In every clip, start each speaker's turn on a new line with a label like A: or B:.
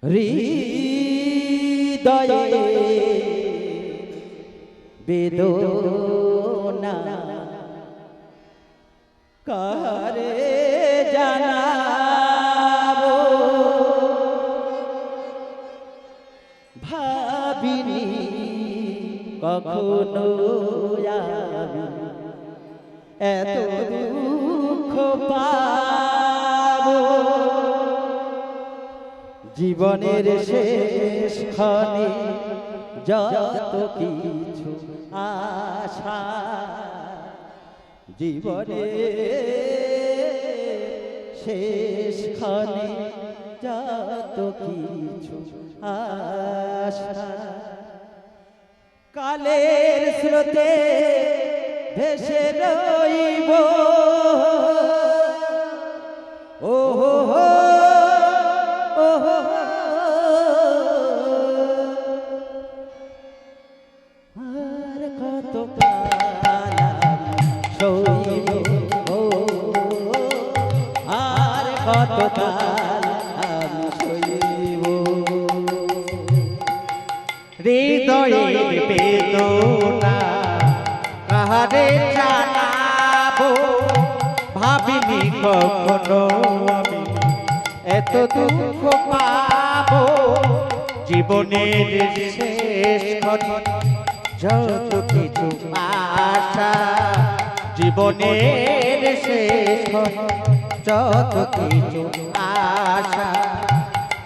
A: হৃদয়ে বেদনা কারে জানাবো ভাবিনি কখনো আমি এত দুঃখ পাবো জীবনের শেষ ক্ষণে যত কিছু আশা জীবনের শেষ ক্ষণে যত কিছু আশা কালের স্রোতে ভেসে রইব ও হো হো ও হো আর কত কাল সইব আর কত কাল আমি সইব
B: হৃদয়ের বেদনা কাহারে জানাবো ভাবিনি কখনো আমি এত দুঃখ পাবো জীবনের শেষ ক্ষণে যত কিছু আশা জীবনের শেষ ক্ষণে যত কিছু আশা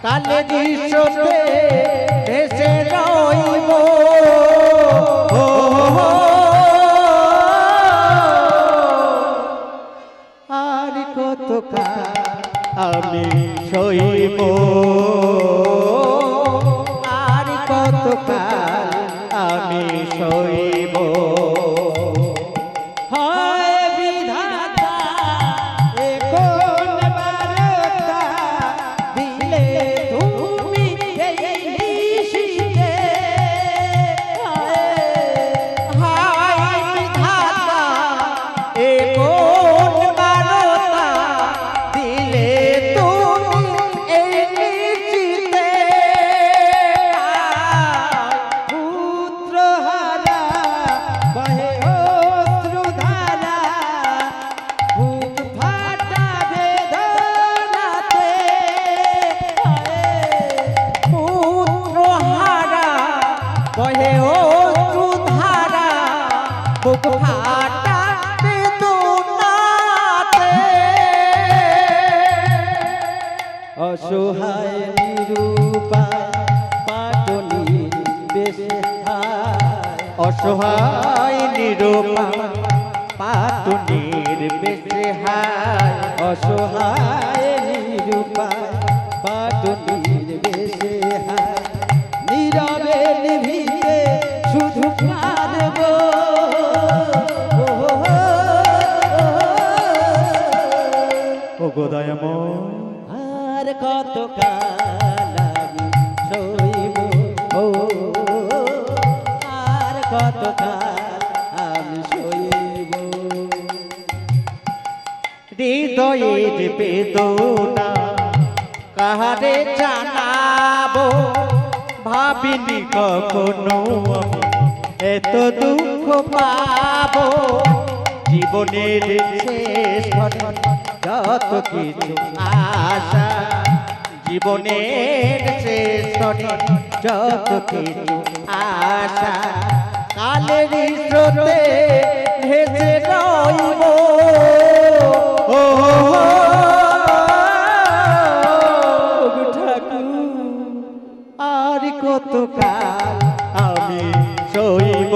B: কালের স্রোতে ভেসে রইব আর কত কাল আমি সইব আর কত কাল আমি সইব
A: হায় বিধাতা এ কোন বারতা দিলে তুমি এই নিশিতে
B: হায় বিধাতা এ কোন বারতা দিলে তুমি এই নিশিতে
A: পুত্র হারা বহে অশ্রুধারা বুক ফাটা বেদনাতে
B: পুত্র হারা বহে অশ্রুধারা বুক ফাটা বেদনাতে
A: অসহায় নিরূপায় পাটনি বেশে হায়
B: অসহায় নিরূপায় পাটুনির বেশে হায়
A: অসহায় নিরূপায় পাটনির বেশে হায় নীরবে নিভিতে শুধু কাঁদব
B: ও গোদায়াময়
A: আর কত কাল আমি সইব আর কত কাল আমি সইব
B: হৃদয়ের বেদনা কাহারে জানাবো ভাবিনি কখনো আমি এত দুঃখ পাবো জীবনের শেষ ঘটনা যত কিছু আশা জীবনের শেষ ঘটনা যত কিছু আশা কালের স্রোতে ভেসে রইব ও আর কত কাল আমি সইব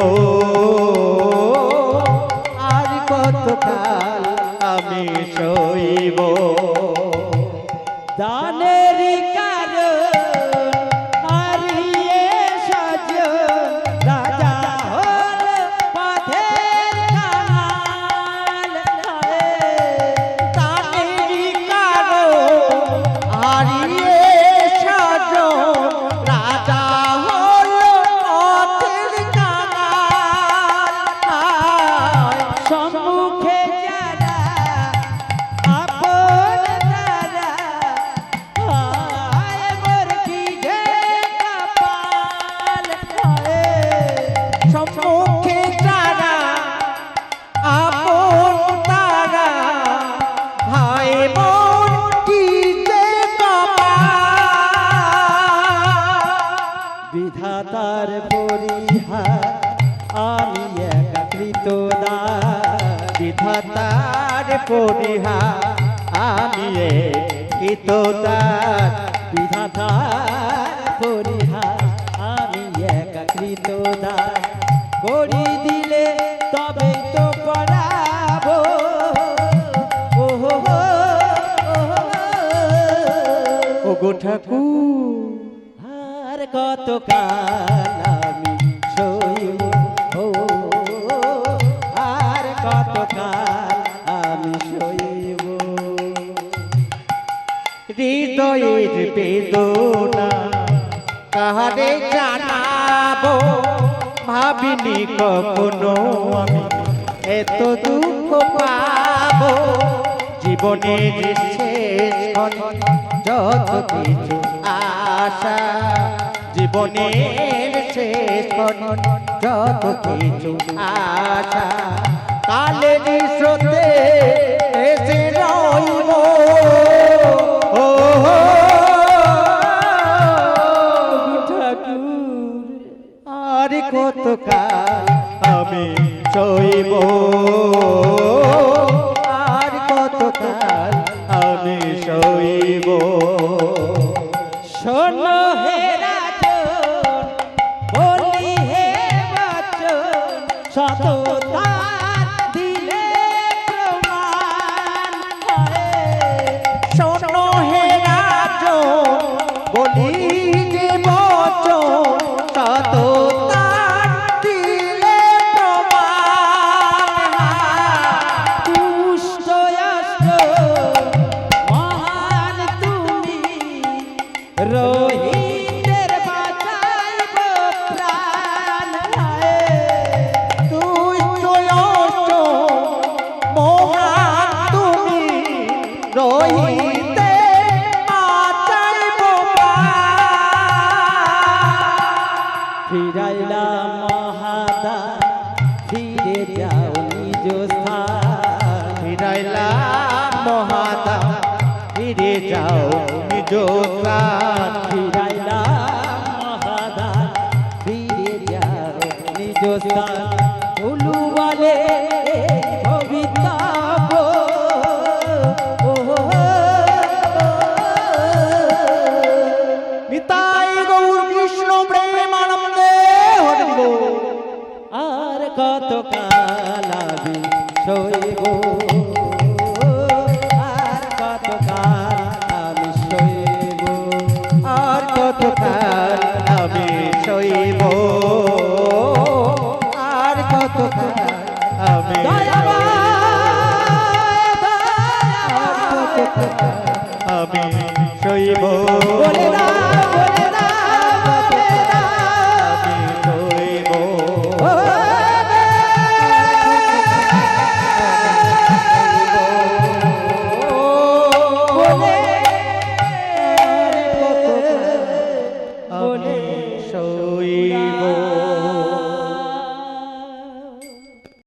B: আর কত কাল আমি সইব
A: দানের কারণ হারিয়ে সাজন রাজা হল পথের কাঙাল
B: তানেরই কারণ হারিয়ে সাজন রাজা হলো পথের কাঙাল
A: সম্মুখে যারা আপন তারা হায় মোর কি বিধাতার পরিহার আমি একাকৃত দাস
B: বিধাতার পরিহার আমি কৃতদাস
A: বিধাতার পরিহার আমি একাকৃত দাস করি দিলে তবে তো পড়াবো ও হো হো, ও হো হো।
B: ওগো ঠাকুর
A: আর কতকাল আমি সইব ও আর কতকাল আমি সইব
B: হৃদয়ের বেদনা কাহারে জানাবো ভাবিনি কখনো আমি এত দুঃখ পাবো জীবনের শেষ ক্ষণ যত কিছু আশা জীবনের শেষ ক্ষণ যত কিছু আশা কালের স্রোতে এসে রইব ও
A: ঠাকুর
B: আর কতকাল আমি সইব আর কতকাল আমি সইব
A: শোনো হে রাজন বলি হে বচন সততার দিলে প্রমাণ
B: শোনো হে রাজন বলি যে বচন সততার দিলে প্রমাণ
A: দুষ্ট অষ্ট মহান তুমি রোহিতের বাঁচাইব প্রাণ
B: তুই চয়স মহান তুমি রহিতে বাঁচাইব
A: ফিরাইলাম মহাদা ফিরে যাও নিজ স্থান
B: ফিরাইলাম মহাদা ফিরে যাও নিজ প্রাণ
A: ফিরাইলাম মহাদা ফিরে যাও নিজ স্থান উলুওয়ালে ভবিতব্য ও হো হো।
B: নিতাই গৌর কৃষ্ণ প্রেমানন্দে হরিব
A: আর কত